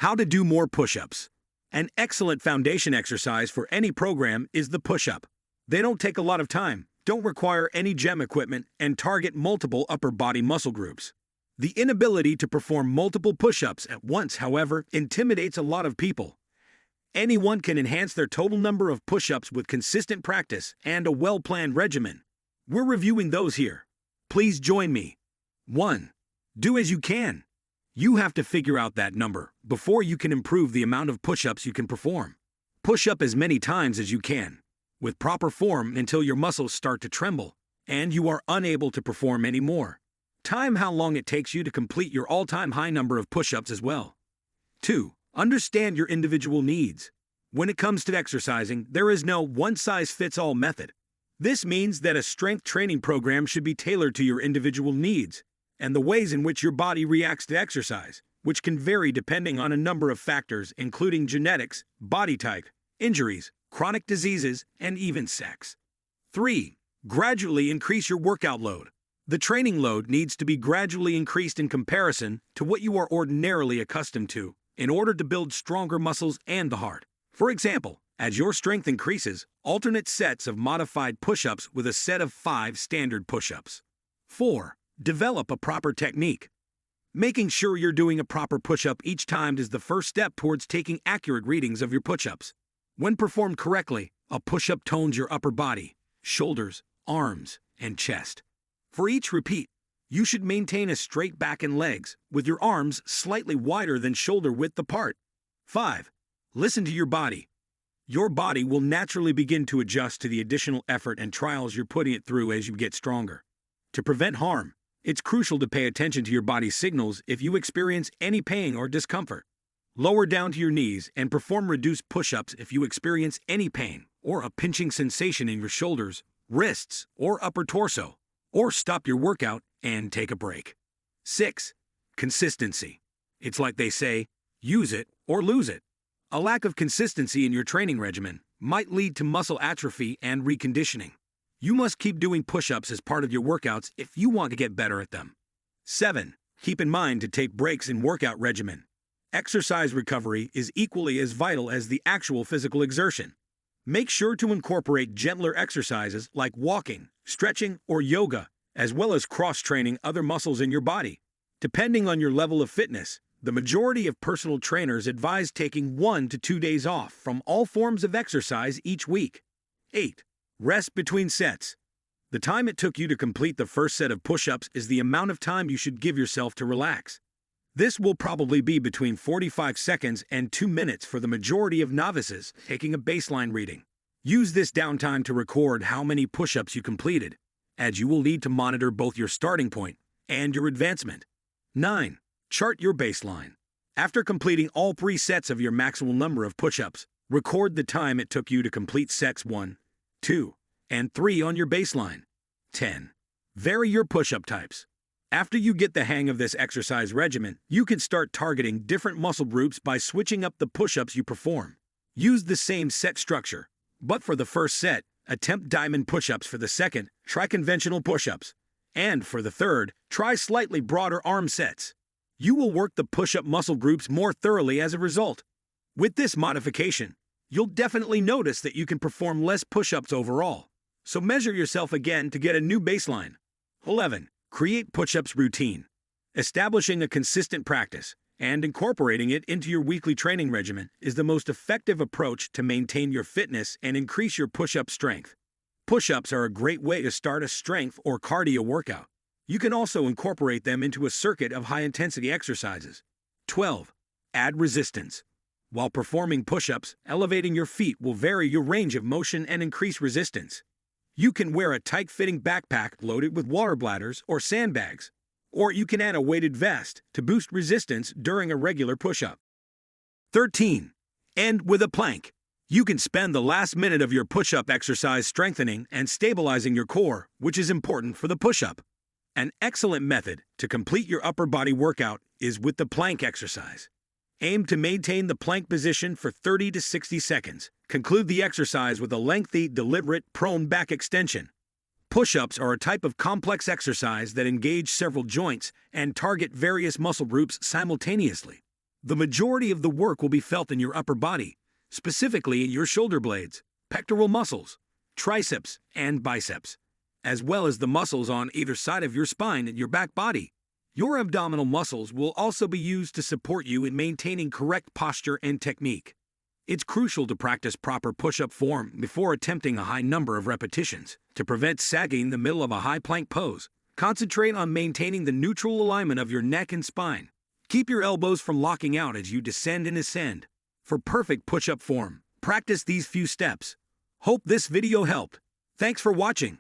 How to do more push-ups. An excellent foundation exercise for any program is the push-up. They don't take a lot of time, don't require any gym equipment, and target multiple upper body muscle groups. The inability to perform multiple push-ups at once, however, intimidates a lot of people. Anyone can enhance their total number of push-ups with consistent practice and a well-planned regimen. We're reviewing those here. Please join me. 1. Do as you can. You have to figure out that number before you can improve the amount of push-ups you can perform. Push up as many times as you can, with proper form until your muscles start to tremble and you are unable to perform anymore. Time how long it takes you to complete your all-time high number of push-ups as well. 2. Understand your individual needs. When it comes to exercising, there is no one-size-fits-all method. This means that a strength training program should be tailored to your individual needs and the ways in which your body reacts to exercise, which can vary depending on a number of factors including genetics, body type, injuries, chronic diseases, and even sex. 3. Gradually increase your workout load. The training load needs to be gradually increased in comparison to what you are ordinarily accustomed to in order to build stronger muscles and the heart. For example, as your strength increases, alternate sets of modified push-ups with a set of 5 standard push-ups. 4. Develop a proper technique. Making sure you're doing a proper push-up each time is the first step towards taking accurate readings of your push-ups. When performed correctly, a push-up tones your upper body, shoulders, arms, and chest. For each repeat, you should maintain a straight back and legs, with your arms slightly wider than shoulder width apart. 5. Listen to your body. Your body will naturally begin to adjust to the additional effort and trials you're putting it through as you get stronger. To prevent harm, it's crucial to pay attention to your body's signals if you experience any pain or discomfort. Lower down to your knees and perform reduced push-ups if you experience any pain or a pinching sensation in your shoulders, wrists, or upper torso. Or stop your workout and take a break. 6. Consistency. It's like they say, use it or lose it. A lack of consistency in your training regimen might lead to muscle atrophy and reconditioning. You must keep doing push-ups as part of your workouts if you want to get better at them. 7. Keep in mind to take breaks in workout regimen. Exercise recovery is equally as vital as the actual physical exertion. Make sure to incorporate gentler exercises like walking, stretching, or yoga, as well as cross-training other muscles in your body. Depending on your level of fitness, the majority of personal trainers advise taking 1 to 2 days off from all forms of exercise each week. 8. Rest between sets. The time it took you to complete the first set of push-ups is the amount of time you should give yourself to relax. This will probably be between 45 seconds and 2 minutes for the majority of novices taking a baseline reading. Use this downtime to record how many push-ups you completed, as you will need to monitor both your starting point and your advancement. 9. Chart your baseline. After completing all 3 sets of your maximal number of push-ups, record the time it took you to complete sets 1, 2, and 3 on your baseline. 10. Vary your push-up types. After you get the hang of this exercise regimen, you can start targeting different muscle groups by switching up the push-ups you perform. Use the same set structure, but for the first set, attempt diamond push-ups. For the second, try conventional push-ups. And for the third, try slightly broader arm sets. You will work the push-up muscle groups more thoroughly as a result. With this modification, you'll definitely notice that you can perform less push-ups overall. So measure yourself again to get a new baseline. 11. Create push-ups routine. Establishing a consistent practice and incorporating it into your weekly training regimen is the most effective approach to maintain your fitness and increase your push-up strength. Push-ups are a great way to start a strength or cardio workout. You can also incorporate them into a circuit of high-intensity exercises. 12. Add resistance. While performing push-ups, elevating your feet will vary your range of motion and increase resistance. You can wear a tight-fitting backpack loaded with water bladders or sandbags, or you can add a weighted vest to boost resistance during a regular push-up. 13. End with a plank. You can spend the last minute of your push-up exercise strengthening and stabilizing your core, which is important for the push-up. An excellent method to complete your upper body workout is with the plank exercise. Aim to maintain the plank position for 30 to 60 seconds. Conclude the exercise with a lengthy, deliberate, prone back extension. Push-ups are a type of complex exercise that engage several joints and target various muscle groups simultaneously. The majority of the work will be felt in your upper body, specifically in your shoulder blades, pectoral muscles, triceps, and biceps, as well as the muscles on either side of your spine and your back body. Your abdominal muscles will also be used to support you in maintaining correct posture and technique. It's crucial to practice proper push-up form before attempting a high number of repetitions. To prevent sagging in the middle of a high plank pose, concentrate on maintaining the neutral alignment of your neck and spine. Keep your elbows from locking out as you descend and ascend. For perfect push-up form, practice these few steps. Hope this video helped. Thanks for watching.